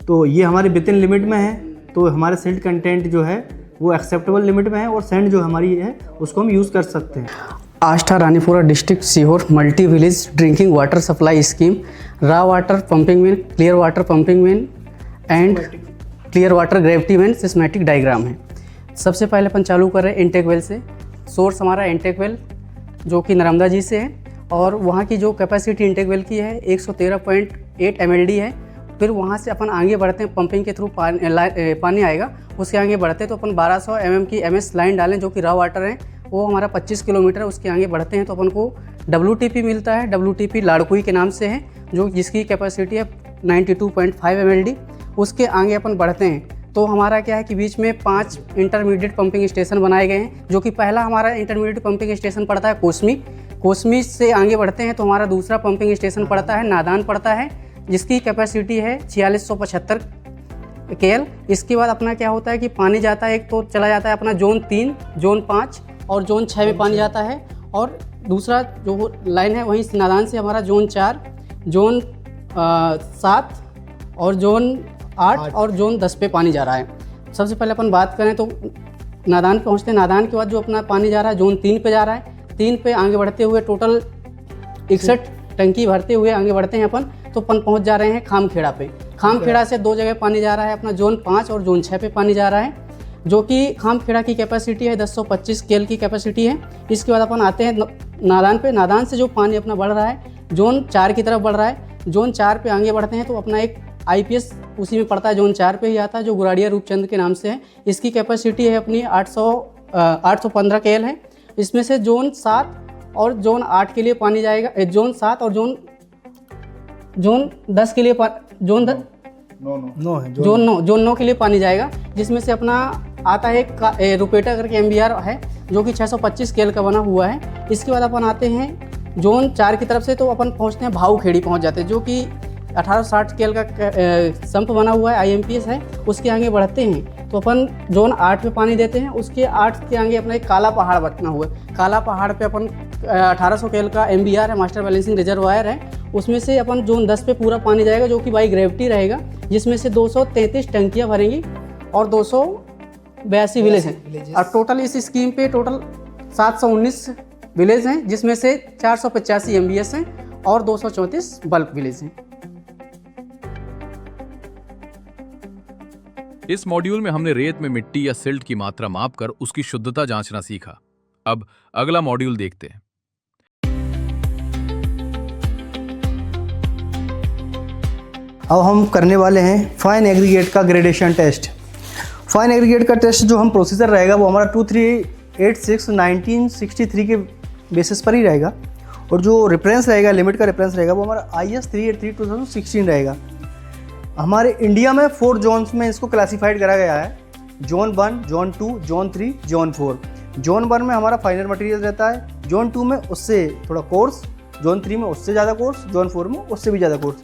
तो ये हमारे विद इन लिमिट में है, तो हमारे सिल्ट कंटेंट जो है वो एक्सेप्टेबल लिमिट में है और सैंड जो हमारी है उसको हम यूज़ कर सकते हैं। Ashta Ranipura district Sehore multi village drinking water supply scheme, raw water pumping main, clear water pumping main and clear water gravity main schematic diagram है। सबसे पहले अपन चालू कर रहे हैं इंटेक वेल से। सोर्स हमारा इंटेक वेल जो कि नर्मदा जी से है और वहाँ की जो कैपेसिटी इंटेक वेल की है 113.8 MLD है फिर वहाँ से अपन आगे बढ़ते हैं, पंपिंग के थ्रू पानी आएगा, उसके आगे बढ़ते हैं तो अपन 1200 mm की MS लाइन डालें जो कि रॉ वाटर है, वो हमारा 25 किलोमीटर। उसके आगे बढ़ते हैं तो अपन को WTP मिलता है। WTP लाड़कुई के नाम से है, जो जिसकी कैपेसिटी है 92.5 mld। उसके आगे अपन बढ़ते हैं तो हमारा क्या है कि बीच में 5 इंटरमीडिएट पंपिंग स्टेशन बनाए गए हैं, जो कि पहला हमारा इंटरमीडिएट पंपिंग स्टेशन पड़ता है कोसमी से आगे बढ़ते हैं तो हमारा दूसरा पंपिंग स्टेशन पड़ता है नादान पड़ता है, जिसकी कैपेसिटी है 4675 KL। इसके बाद अपना क्या होता है कि पानी जाता है, एक तो चला जाता है अपना जोन 3, जोन 5 और जोन 6 में पानी जाता है, और दूसरा जो लाइन है वहीं नादान से हमारा जोन 4, जोन 7 और जोन 8 और जोन 10 पे पानी जा रहा है। सबसे पहले अपन बात करें तो नादान पहुंचते हैं। नादान के बाद जो अपना पानी जा रहा है जोन 3 पे जा रहा है। 3 पे आगे बढ़ते हुए टोटल 61 टंकी भरते हुए आगे बढ़ते हैं अपन, तो अपन पहुंच जा रहे हैं खामखेड़ा पे। खामखेड़ा से 2 जगह पानी जा रहा है, अपना जोन 5 और जोन 6 पे पानी जा रहा है, जो कि खामखेड़ा की कैपेसिटी है 1025 KL की कैपेसिटी है। इसके बाद अपन आते हैं नादान पे। नादान से जो पानी अपना बढ़ रहा है जोन 4 की तरफ बढ़ रहा है। जोन 4 पे आगे बढ़ते हैं तो अपना एक IPS उसी में पड़ता है, जोन 4 पे ही आता है, जो गुराड़िया रूपचंद के नाम से है। इसकी कैपेसिटी है अपनी 815 KL है। इसमें से जोन 7 और जोन 8 के लिए पानी जाएगा, जोन 7 और जोन 10 के लिए जोन 9 के लिए पानी जाएगा, जिसमें से अपना आता है रुपेटा करके MBR है, जो कि 625 KL का बना हुआ है। इसके बाद अपन आते हैं जोन 4 की तरफ से, तो अपन पहुंचते हैं भाऊखेड़ी पहुंच जाते हैं, जो कि 1860 KL का संप बना हुआ है, IMPS है। उसके आगे बढ़ते हैं तो अपन जोन 8 पे पानी देते हैं। उसके 8 के आगे अपना एक काला पहाड़ बना हुआ है। काला पहाड़ पे अपन 1800 KL का MBR है, मास्टर बैलेंसिंग रिजर्वायर है। उसमें से अपन जोन 10 पे पूरा पानी जाएगा, जो कि बाई ग्रेविटी रहेगा, जिसमें से 233 टंकियाँ भरेंगी और 282 विलेज हैं। और टोटल इस स्कीम पे टोटल 719 विलेज हैं, जिसमें से 485 MBS हैं और 234 बल्क विलेज हैं। इस मॉड्यूल में हमने रेत में मिट्टी या सिल्ट की मात्रा मापकर उसकी शुद्धता जांचना सीखा। अब अगला मॉड्यूल देखते हैं। अब हम करने वाले हैं फाइन एग्रीगेट का ग्रेडेशन टेस्ट। फाइन एग्रीगेट का टेस्ट जो हम प्रोसीजर रहेगा वो हमारा 2386/1963 के बेसिस पर ही रहेगा, और जो रेफरेंस रहेगा, लिमिट का रेफरेंस रहेगा, वो हमारा IS 383/2016 रहेगा। हमारे इंडिया में 4 जोन्स में इसको क्लासिफाइड करा गया है, zone 1, zone 2, zone 3, zone 4। Zone 1 में हमारा फाइनर मटेरियल रहता है, जोन 2 में उससे थोड़ा कोर्स, जोन 3 में उससे ज़्यादा कोर्स, जोन 4 में उससे भी ज़्यादा कोर्स।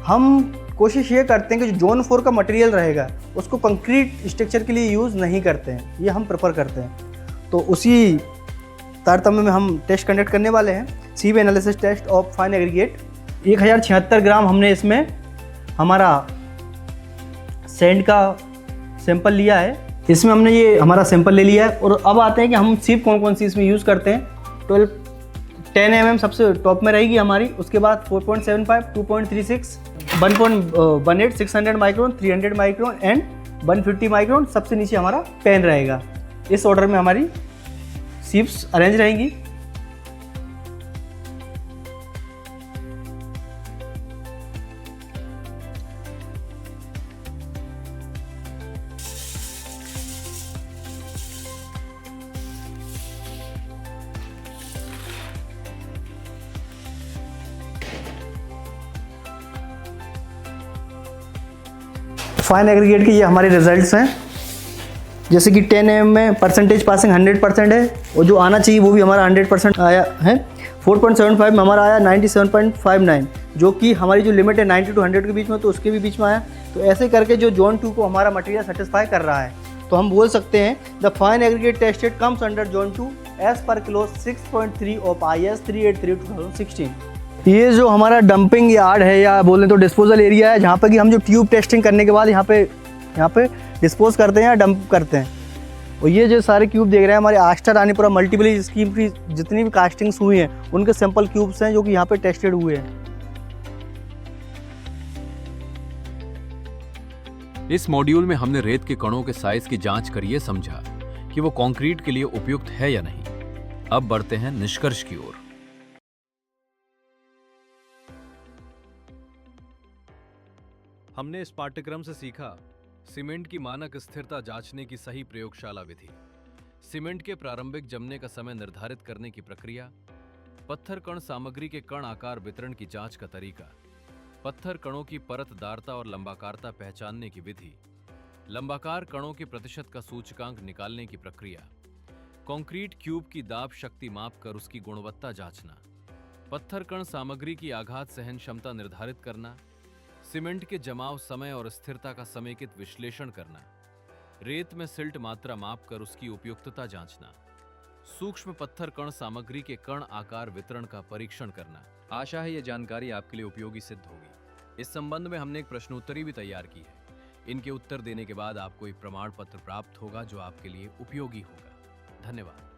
हम कोशिश ये करते हैं कि जो जोन 4 का मटेरियल रहेगा उसको कंक्रीट स्ट्रक्चर के लिए यूज़ नहीं करते हैं, ये हम प्रेफर करते हैं। तो उसी तारतम्य में हम टेस्ट कंडक्ट करने वाले हैं, CV analysis test of fine aggregate. 1076 gram हमने इसमें हमारा सैंड का सैंपल लिया है। इसमें हमने ये हमारा सैंपल ले लिया है, और अब आते हैं कि हम सीप कौन कौन सी इसमें यूज़ करते हैं। 10 mm सबसे टॉप में रहेगी हमारी, उसके बाद 4.75, 2.36, 1.18, 600 माइक्रोन, 300 माइक्रोन एंड 150 माइक्रोन। सबसे नीचे हमारा पेन रहेगा। इस ऑर्डर में हमारी सीप्स अरेंज रहेंगी। फाइन एग्रीगेट के ये हमारे रिजल्ट्स हैं, जैसे कि 10 mm में परसेंटेज पासिंग 100% है, और जो आना चाहिए वो भी हमारा 100% आया है। 4.75 में हमारा आया 97.59, जो कि हमारी जो लिमिट है 90 to 100 के बीच में, तो उसके भी बीच में आया। तो ऐसे करके जो जोन 2 को हमारा मटेरियल सेटिस्फाई कर रहा है, तो हम बोल सकते हैं the fine aggregate tested comes under zone 2 as per close 6.3 of IS 383/2016। ये जो हमारा डंपिंग यार्ड है, या बोलें तो डिस्पोजल एरिया है, जहाँ पर कि हम जो ट्यूब टेस्टिंग करने के बाद यहाँ पे डिस्पोज करते हैं या डंप करते हैं। और ये जो सारे क्यूब देख रहे हैं हमारे आस्टर रानीपुरा मल्टीपल स्कीम की जितनी भी कास्टिंग्स हुई हैं, उनके सैंपल क्यूब्स हैं जो कि यहाँ पे टेस्टेड हुए हैं। इस मॉड्यूल में हमने रेत के कणों के साइज की जांच कर ये समझा कि वो कंक्रीट के लिए उपयुक्त है या नहीं। अब बढ़ते हैं निष्कर्ष की ओर। हमने इस पाठ्यक्रम से सीखा सीमेंट की मानक स्थिरता जांचने की सही प्रयोगशाला विधि, सीमेंट के प्रारंभिक जमने का समय निर्धारित करने की प्रक्रिया, पत्थर कण सामग्री के कण आकार वितरण की जांच का तरीका, पत्थर कणों की परतदारता और लंबाकारता पहचानने की विधि, लंबाकार कणों के प्रतिशत का सूचकांक निकालने की प्रक्रिया, कंक्रीट क्यूब की दाब शक्ति माप कर उसकी गुणवत्ता जांचना, पत्थर कण सामग्री की आघात सहन क्षमता निर्धारित करना, सीमेंट के जमाव समय और स्थिरता का समेकित विश्लेषण करना, रेत में सिल्ट मात्रा माप कर उसकी उपयुक्तता जांचना, सूक्ष्म पत्थर कण सामग्री के कण आकार वितरण का परीक्षण करना। आशा है यह जानकारी आपके लिए उपयोगी सिद्ध होगी। इस संबंध में हमने एक प्रश्नोत्तरी भी तैयार की है। इनके उत्तर देने के बाद आपको एक प्रमाण पत्र प्राप्त होगा जो आपके लिए उपयोगी होगा। धन्यवाद।